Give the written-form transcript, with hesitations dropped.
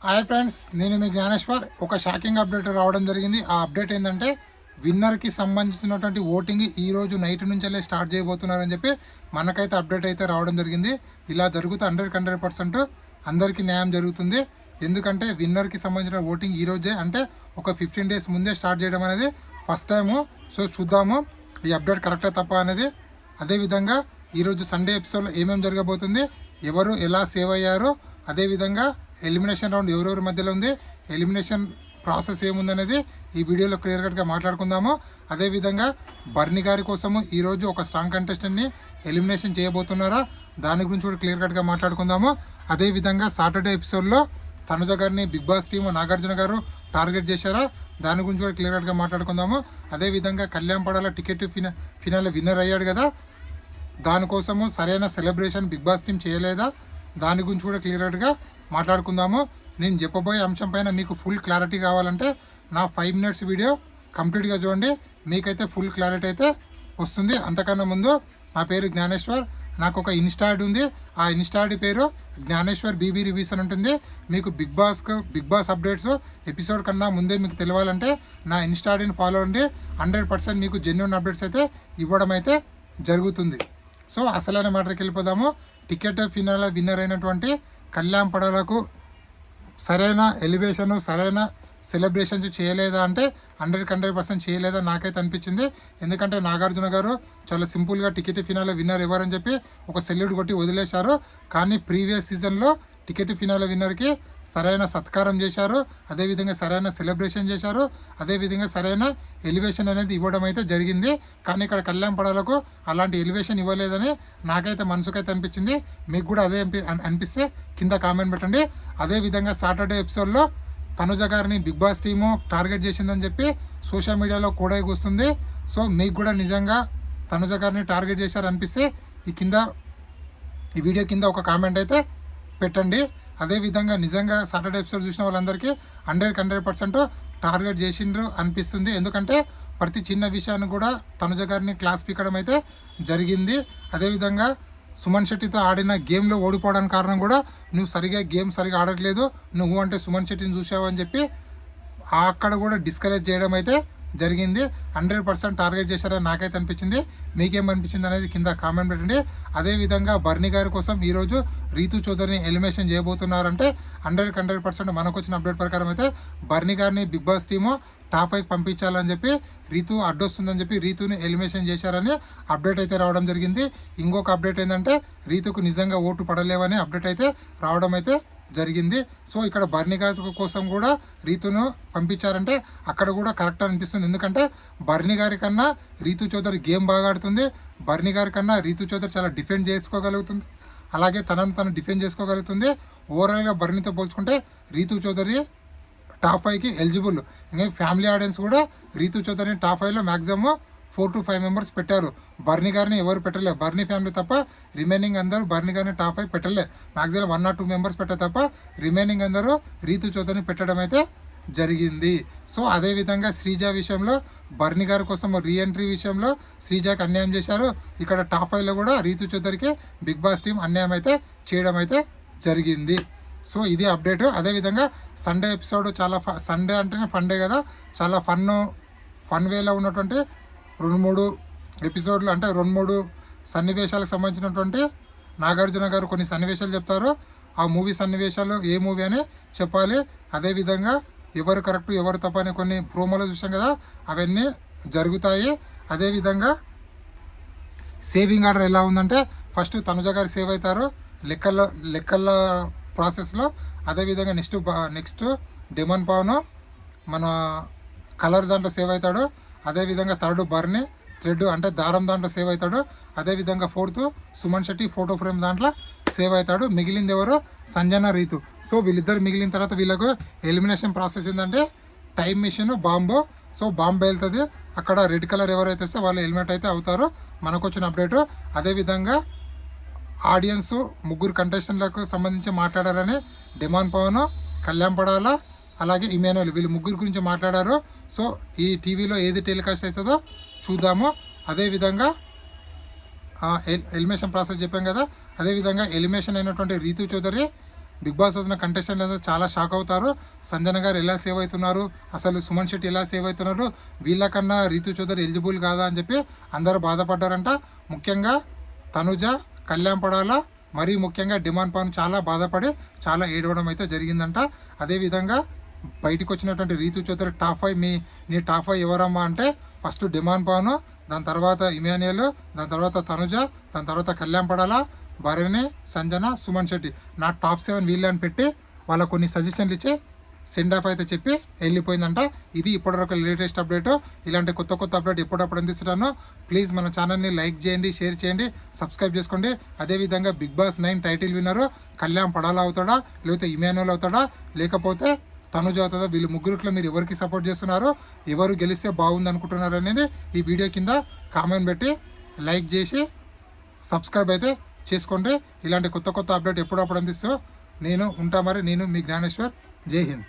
Hi friends, నేను మీ జ్ఞానేశ్వర్. ఒక shocking update రావడం జరిగింది. ఆ అప్డేట్ ఏంటంటే విన్నర్కి సంబంధించినటువంటి ఓటింగ్ ఈరోజు నైట్ నుంచే స్టార్ట్ చేయబోతున్నారని చెప్పి మనకైతే అప్డేట్ అయితే రావడం జరిగింది. ఇలా జరుగుతూ 100% అందరికీ న్యాయం జరుగుతుంది. ఎందుకంటే విన్నర్కి సంబంధించిన ఓటింగ్ ఈరోజే, అంటే ఒక 15 days ముందే స్టార్ట్ చేయడం అనేది ఫస్ట్ టైము. సో చూద్దాము ఈ అప్డేట్ కరెక్టా తప్ప అనేది. అదేవిధంగా ఈరోజు సండే ఎపిసోడ్లో ఏమేమి జరగబోతుంది, ఎవరు ఎలా సేవ్ అయ్యారు, అదేవిధంగా ఎలిమినేషన్ రౌండ్ ఎవరెవరి మధ్యలో ఉంది, ఎలిమినేషన్ ప్రాసెస్ ఏముందనేది ఈ వీడియోలో క్లియర్ కట్గా మాట్లాడుకుందాము. అదేవిధంగా బర్నీ గారి కోసము ఈరోజు ఒక స్ట్రాంగ్ కంటెస్టెంట్ని ఎలిమినేషన్ చేయబోతున్నారా, దాని గురించి కూడా క్లియర్ కట్గా మాట్లాడుకుందాము. అదేవిధంగా సాటర్డే ఎపిసోడ్లో తనుజ గారిని బిగ్ బాస్ టీము నాగార్జున గారు టార్గెట్ చేశారా, దాని గురించి కూడా క్లియర్ కట్గా మాట్లాడుకుందాము. అదేవిధంగా Kalyan Padala ticket phenol winner అయ్యాడు కదా, దానికోసము సరైన సెలబ్రేషన్ బిగ్ బాస్ టీం చేయలేదా, దాని గురించి కూడా క్లియర్ కట్గా మాట్లాడుకుందాము. నేను చెప్పబోయే అంశం పైన మీకు ఫుల్ క్లారిటీ కావాలంటే నా 5 minutes వీడియో కంప్లీట్గా చూడండి, మీకైతే ఫుల్ క్లారిటీ అయితే వస్తుంది. అంతకన్నా ముందు నా పేరు జ్ఞానేశ్వర్, నాకు ఒక ఇన్స్టా ఐడి ఉంది. ఆ ఇన్స్టా ఐడి పేరు జ్ఞానేశ్వర్ బీబీ రివ్యూస్ అని ఉంటుంది. మీకు బిగ్ బాస్ అప్డేట్స్ ఎపిసోడ్ కన్నా ముందే మీకు తెలియాలంటే నా ఇన్స్టా ఐడిని ఫాలో అండి. 100% మీకు జెన్యూన్ అప్డేట్స్ అయితే ఇవ్వడం అయితే జరుగుతుంది. సో అసలైన మ్యాటర్కి వెళ్ళిపోదాము. టికెట్ ఫినాల్ విన్నర్ అయినటువంటి కళ్యాణ్ పడాలకు సరైన ఎలివేషను, సరైన సెలబ్రేషన్స్ చేయలేదా అంటే 100% చేయలేదా నాకైతే అనిపించింది. ఎందుకంటే నాగార్జున గారు చాలా సింపుల్గా టికెట్ ఫినాల్ విన్నర్ ఎవరని చెప్పి ఒక సెల్యూట్ కొట్టి వదిలేశారు. కానీ ప్రీవియస్ సీజన్లో టికెట్ ఫినాల్ విన్నర్కి సరైన సత్కారం చేశారు, అదేవిధంగా సరైన సెలబ్రేషన్ చేశారు, అదేవిధంగా సరైన ఎలివేషన్ అనేది ఇవ్వడం అయితే జరిగింది. కానీ ఇక్కడ కళ్యాణ్ పడాలకు అలాంటి ఎలివేషన్ ఇవ్వలేదని నాకైతే మనసుకైతే అనిపించింది. మీకు కూడా అదే అనిపిస్తే కింద కామెంట్ పెట్టండి. అదేవిధంగా సాటర్డే ఎపిసోడ్లో తనుజ గారిని బిగ్ బాస్ టీము టార్గెట్ చేసిందని చెప్పి సోషల్ మీడియాలో కూడా వస్తుంది. సో మీకు కూడా నిజంగా తనుజ గారిని టార్గెట్ చేశారనిపిస్తే ఈ వీడియో కింద ఒక కామెంట్ అయితే పెట్టండి. అదేవిధంగా నిజంగా సాటర్డే ఎపిసోడ్ చూసిన వాళ్ళందరికీ 100% టార్గెట్ చేసిండ్రు అనిపిస్తుంది. ఎందుకంటే ప్రతి చిన్న విషయాన్ని కూడా తనుజ గారిని క్లాస్ పీకడం అయితే జరిగింది. అదేవిధంగా సుమన్ శెట్టితో ఆడిన గేమ్లో ఓడిపోవడానికి కారణం కూడా నువ్వు గేమ్ సరిగా ఆడట్లేదు, నువ్వు అంటే సుమన్ శెట్టిని చూసావు అని చెప్పి అక్కడ కూడా డిస్కరేజ్ చేయడం అయితే జరిగింది. 100% టార్గెట్ చేశారని నాకైతే అనిపించింది. మీకేమనిపించింది అనేది కింద కామెంట్ పెట్టండి. అదేవిధంగా బర్నీ గారి కోసం ఈరోజు రీతు చౌదరిని ఎలిమినేషన్ చేయబోతున్నారంటే 100% మనకు వచ్చిన అప్డేట్ ప్రకారం అయితే బర్నీ గారిని బిగ్ బాస్ టీము టాప్ 5కి పంపించాలని చెప్పి రీతు అడ్డొస్తుందని చెప్పి రీతుని ఎలిమినేషన్ చేశారని అప్డేట్ అయితే రావడం జరిగింది. ఇంకొక అప్డేట్ ఏంటంటే రీతుకు నిజంగా ఓటు పడలేవని అప్డేట్ అయితే రావడం అయితే జరిగింది. సో ఇక్కడ బర్నీ గారి కోసం కూడా రీతును పంపించారంటే అక్కడ కూడా కరెక్ట్ అనిపిస్తుంది. ఎందుకంటే బర్నీ గారి కన్నా రీతు చౌదరి గేమ్ బాగా ఆడుతుంది, బర్నీ గారి కన్నా రీతు చౌదరి చాలా డిఫెండ్ చేసుకోగలుగుతుంది, అలాగే తను డిఫెండ్ చేసుకోగలుగుతుంది. ఓవరాల్గా బర్నీతో పోల్చుకుంటే రీతు చౌదరి టాప్ 5కి ఎలిజిబుల్. ఇంకా ఫ్యామిలీ ఆడియన్స్ కూడా Ritu చౌదరిని top 5లో maximum 4 to 5 members పెట్టారు. బర్నీ గారిని ఎవరు పెట్టలే, బర్నీ ఫ్యామిలీ తప్ప రిమైనింగ్ అందరూ బర్నీ గారిని టాప్ 5 పెట్టలే. మ్యాక్సిమం 1 or 2 members పెట్టారు తప్ప రిమైనింగ్ అందరూ రీతు చౌదరిని పెట్టడం అయితే జరిగింది. సో అదేవిధంగా శ్రీజ విషయంలో బర్నీ గారి కోసం రీఎంట్రీ విషయంలో శ్రీజాకి అన్యాయం చేశారు. ఇక్కడ టాప్ 5లో కూడా రీతు చౌదరికి బిగ్ బాస్ టీం అన్యాయం అయితే చేయడం అయితే జరిగింది. సో ఇది అప్డేట్. అదేవిధంగా సండే ఎపిసోడ్ చాలా సండే అంటేనే ఫండే కదా, చాలా ఫన్ వేలో ఉన్నటువంటి 2-3 ఎపిసోడ్లు, అంటే 2-3 సన్నివేశాలకు సంబంధించినటువంటి నాగార్జున గారు కొన్ని సన్నివేశాలు చెప్తారు. ఆ మూవీ సన్నివేశాలు ఏ మూవీ అని చెప్పాలి. అదేవిధంగా ఎవరు కరెక్ట్ ఎవరు తప్ప అని కొన్ని ప్రోమోలో చూసాం కదా, అవన్నీ జరుగుతాయి. అదేవిధంగా సేవింగ్ ఆర్డర్ ఎలా ఉందంటే ఫస్ట్ తనుజ గారు సేవ్ అవుతారు లెక్కల ప్రాసెస్లో. అదేవిధంగా నెక్స్ట్ డెమన్ పవన్ మన కలర్ దాంట్లో సేవ్ అవుతాడు. అదేవిధంగా థర్డ్ బర్నీ థ్రెడ్ అంటే దారం దాంట్లో సేవ్ అవుతాడు. అదేవిధంగా 4th Suman Shetty photo frame దాంట్లో సేవ్ అవుతాడు. మిగిలింది ఎవరు, సంజన రీతు. సో వీళ్ళిద్దరు మిగిలిన తర్వాత వీళ్ళకు ఎలిమినేషన్ ప్రాసెస్ ఏంటంటే time mission bomb. So bomb వెళ్తుంది, అక్కడ రెడ్ కలర్ ఎవరైతే వస్తే వాళ్ళు ఎలిమినేట్ అయితే అవుతారు. మనకు వచ్చిన అప్డేటు. అదేవిధంగా ఆడియన్స్ 3 కంటెస్టెంట్లకు సంబంధించి మాట్లాడారని డిమాన్ పవన్, కళ్యాణ్ పడాల, అలాగే ఇమానుయల్ వీళ్ళు 3 గురించి మాట్లాడారు. సో ఈ టీవీలో ఏది టెలికాస్ట్ అవుతుందో చూద్దాము. అదేవిధంగా ఎలిమినేషన్ ప్రాసెస్ చెప్పాం కదా, అదేవిధంగా ఎలిమినేషన్ అయినటువంటి రీతు చౌదరి బిగ్ బాస్ వచ్చిన కంటెస్టెంట్ అందరూ చాలా షాక్ అవుతారు. సంజన గారు ఎలా సేవ్ అవుతున్నారు, అసలు సుమన్ శెట్టి ఎలా సేవ్ అవుతున్నారు, వీళ్ళకన్నా రీతు చౌదరి ఎలిజిబుల్ కాదా అని చెప్పి అందరూ బాధపడ్డారంట. ముఖ్యంగా తనుజ, కళ్యాణ్ పడాల, మరీ ముఖ్యంగా డిమాండ్ పవన్ చాలా బాధపడి చాలా ఏడవడం అయితే జరిగిందంట. అదేవిధంగా బయటకు వచ్చినటువంటి రీతు చౌదరి టాప్ 5 నీ టాప్ 5 ఎవరమ్మా అంటే ఫస్ట్ డిమాండ్ పవన్, దాని తర్వాత ఇమాన్యుయల్, దాని తర్వాత తనుజ, దాని తర్వాత కళ్యాణ్ పడాల, భరణి, సంజన, సుమన్ శెట్టి, నా టాప్ 7 వీళ్ళని అని పెట్టి వాళ్ళ కొన్ని సజెషన్లు ఇచ్చి సెండ్ ఆఫ్ అయితే చెప్పి వెళ్ళిపోయిందంట. ఇది ఇప్పటివరకు లేటెస్ట్ అప్డేట్. ఇలాంటి కొత్త కొత్త అప్డేట్ ఎప్పుడప్పుడు అందిస్తున్నాను. ప్లీజ్ మన ఛానల్ని లైక్ చేయండి, షేర్ చేయండి, సబ్స్క్రైబ్ చేసుకోండి. అదేవిధంగా బిగ్ బాస్ 9 టైటిల్ విన్నరు కళ్యాణ్ పడాలా అవుతాడా, లేకపోతే ఇమాన్యుయల్ అవుతాడా, లేకపోతే తనుజ అవుతుందా, వీళ్ళు ముగ్గురిలో మీరు ఎవరికి సపోర్ట్ చేస్తున్నారో, ఎవరు గెలిస్తే బాగుంది అనుకుంటున్నారు అనేది ఈ వీడియో కింద కామెంట్ పెట్టి లైక్ చేసి సబ్స్క్రైబ్ అయితే చేసుకోండి. ఇలాంటి కొత్త కొత్త అప్డేట్ ఎప్పుడప్పుడు అందిస్తూ నేను ఉంటా. మరి నేను మీ జ్ఞానేశ్వర్. జై హింద్.